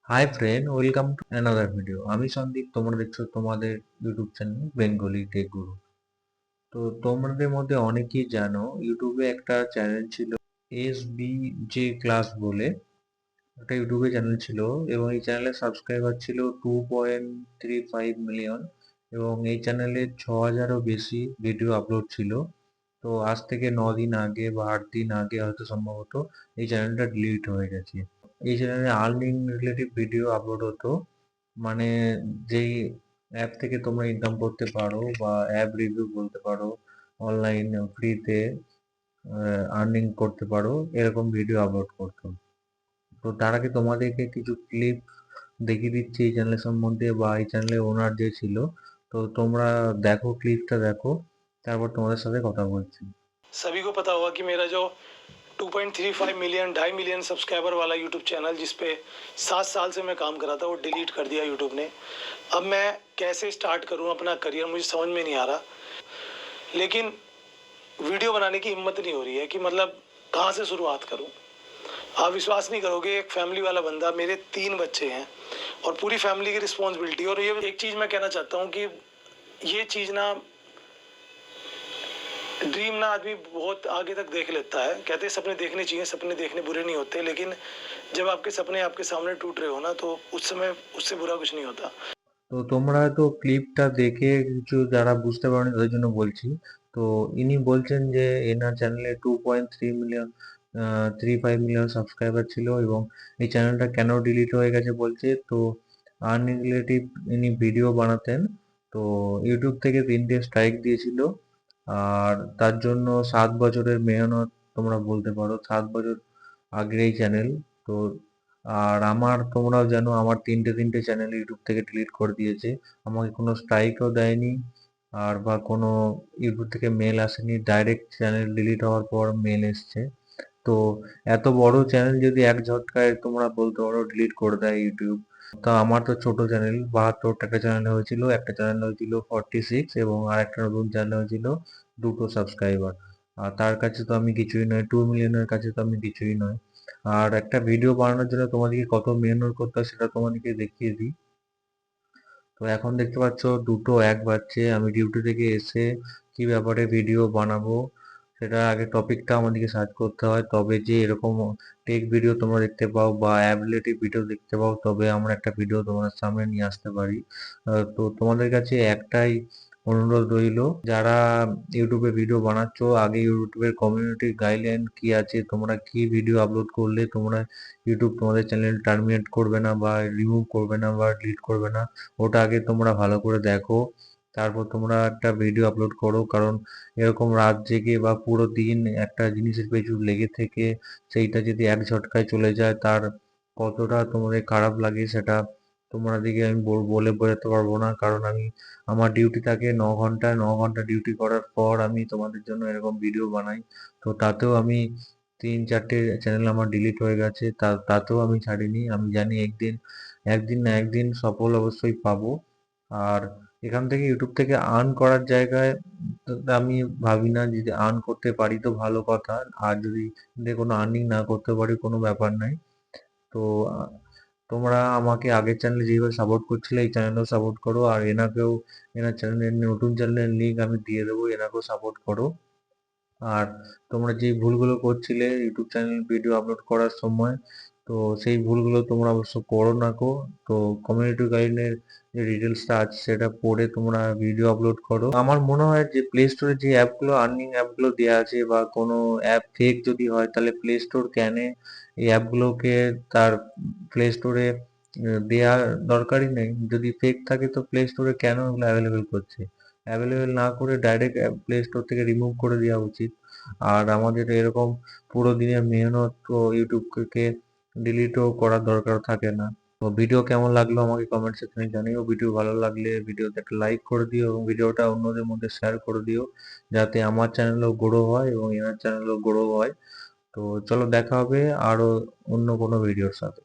Hi friend, welcome to another video. আমি সন্দীপ, তোমরা দেখছো তোমাদের ইউটিউব চ্যানেল বেঙ্গলি টেক গুরু। তো তোমাদের মধ্যে অনেকেই জানো ইউটিউবে একটা চ্যানেল ছিল এস বি জে ক্লাস বলে। একটা ইউটিউবে চ্যানেল ছিল এবং এই চ্যানেলের সাবস্ক্রাইবার ছিল 2.35 মিলিয়ন এবং এই চ্যানেলে 6,000-ও বেশি ভিডিও আপলোড ছিল। তো আজ থেকে 9 দিন আগে বা 8 দিন আগে হয়তো সম্ভবত এই চ্যানেলটা ডিলিট হয়ে গেছে। এই চ্যানেলে আর্নিং রিলেটিভ ভিডিও আপলোড হতো, মানে যেই অ্যাপ থেকে তোমরা ইনকাম করতে পারো বা অ্যাপ রিভিউ বলতে পারো, অনলাইন ফ্রিতে আর্নিং করতে পারো, এরকম ভিডিও আপলোড করতো। তো তার আগে তোমাদেরকে কিছু ক্লিপ দেখিয়ে দিচ্ছি এই চ্যানেলের সম্বন্ধে বা এই চ্যানেলের ওনার যে ছিল। তো তোমরা দেখো, ক্লিপটা দেখো, তারপর তোমাদের সাথে কথা বলছি। सभी को पता होगा कि मेरा जो 2.35 मिलियन 2.5 मिलियन सब्सक्राइबर वाला यूट्यूब चैनल जिस पे 7 साल से मैं काम कर रहा था वो डिलीट कर दिया यूट्यूब ने। अब मैं कैसे स्टार्ट करूं अपना करियर मुझे समझ में नहीं आ रहा, लेकिन वीडियो बनाने की हिम्मत नहीं हो रही है कि मतलब कहाँ से शुरुआत करूं। आप विश्वास नहीं करोगे, एक फैमिली वाला बंदा, मेरे 3 बच्चे हैं और पूरी फैमिली की रिस्पॉन्सिबिलिटी। और ये एक चीज़ मैं कहना चाहता हूँ कि ये चीज़ ना, ड्रीम ना आदमी बहुत आगे तक देख लेता है। कहते हैं सपने देखने चाहिए, सपने देखने बुरे नहीं होते, लेकिन जब आपके सपने आपके सामने टूट रहे हो ना, तो उस समय उससे बुरा कुछ नहीं होता। তো তোমরা তো ক্লিপটা দেখে কিছু যারা বুঝতে পারোনি তাদের জন্য বলছি। তো ইনি বলছেন যে এনার চ্যানেলে 2.3 মিলিয়ন 35 মিলিয়ন সাবস্ক্রাইবার ছিল এবং এই চ্যানেলটা কেন ডিলিট হয়ে গেছে বলছে। তো আর্নিং রিলেটিভ ইনি ভিডিও বানাতেন। তো ইউটিউব থেকে 3টে স্ট্রাইক দিয়েছিল আর তার জন্য 7 বছরের মেহনত তোমরা বলতে পারো, 7 বছর আগের এই চ্যানেল। তো আর আমার, তোমরাও জানো, আমার তিনটে চ্যানেল ইউটিউব থেকে ডিলিট করে দিয়েছে। আমাকে কোনো স্ট্রাইকও দেয়নি আর বা কোনো ইউটিউব থেকে মেল আসেনি, ডাইরেক্ট চ্যানেল ডিলিট হওয়ার পর মেল এসছে। তো এত বড় চ্যানেল যদি এক ঝটকায় তোমরা বলতে পারো ডিলিট করে দেয় ইউটিউব। তা আমার তো ছোট চ্যানেল, 72টা চ্যানেল হয়েছিল, একটা চ্যানেল হয়েছিল 46 এবং আর একটা নতুন চ্যানেল হয়েছিল 2টো সাবস্ক্রাইবার। আর তার কাছে তো আমি কিছুই নয়, 2 মিলিয়নের কাছে তো আমি কিছুই নয়। আর একটা ভিডিও বানানোর জন্য তোমাদেরকে কত মেহনত করতে হয় সেটা তোমাদেরকে দেখিয়ে দিই। তো এখন দেখতে পাচ্ছ 2টো 1 বাজছে, আমি ডিউটি থেকে এসে কি ব্যাপারে ভিডিও বানাবো সেটা আগে টপিকটা আমাদেরকে সার্চ করতে হয়, তবে যে এরকম টেক ভিডিও তোমরা দেখতে পাও বা অ্যাপ রিলেটিভ ভিডিও দেখতে পাও, তবে আমরা একটা ভিডিও তোমাদের সামনে নিয়ে আসতে পারি। তো তোমাদের কাছে একটাই অনুরোধ রইল, যারা ইউটিউবে ভিডিও বানাচ্ছ, আগে ইউটিউবের কমিউনিটি গাইডলাইন কি আছে, তোমরা কি ভিডিও আপলোড করলে তোমরা ইউটিউব তোমাদের চ্যানেল টার্মিনেট করবে না বা রিমুভ করবে না বা ডিলিট করবে না, ওটা আগে তোমরা ভালো করে দেখো। তারপর তোমরা একটা ভিডিও আপলোড করো, কারণ এরকম রাত জেগে বা পুরো দিন একটা জিনিসের পেছু লেগে থেকে সেইটা যদি এক ঝটকায় চলে যায়, তার কতটা তোমাদের খারাপ লাগে সেটা তোমাদেরকে আমি বলে বোঝাতে পারবো না। কারণ আমি, আমার ডিউটি থাকে 9 ঘন্টা, 9 ঘন্টা ডিউটি করার পর আমি তোমাদের জন্য এরকম ভিডিও বানাই। তো তাতেও আমি 3-4টে চ্যানেল আমার ডিলিট হয়ে গেছে, তাতেও আমি ছাড়িনি। আমি জানি একদিন, একদিন না একদিন সফল অবশ্যই পাবো। আর এখান থেকে, ইউটিউব থেকে আর্ন করার জায়গায় আমি ভাবি না, যদি আর্ন করতে পারি তো ভালো কথা, আর যদি কোনো আর্নিং না করতে পারি কোনো ব্যাপার নাই। তো তোমরা আমাকে আগের চ্যানেলে যেভাবে সাপোর্ট করছিলে এই চ্যানেলেও সাপোর্ট করো, আর এনাকেও, এনার চ্যানেলের নতুন চ্যানেলের লিঙ্ক আমি দিয়ে দেবো, এনাকেও সাপোর্ট করো। আর তোমরা যে ভুলগুলো করছিলে ইউটিউব চ্যানেল ভিডিও আপলোড করার সময়, তো সেই ভুলগুলো তোমরা অবশ্য করো না কো। তো কমিউনিটি গাইডের যে ডিটেলসটা আছে সেটা পড়ে তোমরা ভিডিও আপলোড করো। আমার মনে হয় যে প্লে স্টোরে যে অ্যাপগুলো, আর্নিং অ্যাপগুলো দেওয়া আছে, বা কোনো অ্যাপ ফেক যদি হয় তাহলে প্লে স্টোর কেন এই অ্যাপগুলোকে তার প্লে স্টোরে দেওয়ার দরকারই নেই। যদি ফেক থাকে তো প্লে স্টোরে কেন এগুলো অ্যাভেলেবেল করছে? অ্যাভেলেবেল না করে ডাইরেক্ট প্লে স্টোর থেকে রিমুভ করে দেওয়া উচিত। আর আমাদের এরকম পুরো দিনের মেহনত তো ইউটিউবকে ডিলিটও করার দরকার থাকে না। তো ভিডিও কেমন লাগলো আমাকে কমেন্ট সেকশনে জানিও। ভিডিও ভালো লাগলে ভিডিওতে একটা লাইক করে দিও এবং ভিডিওটা অন্যদের মধ্যে শেয়ার করে দিও, যাতে আমার চ্যানেলও গ্রো হয় এবং এনার চ্যানেলও গ্রো হয়। তো চলো, দেখা হবে আরো অন্য কোনো ভিডিওর সাথে।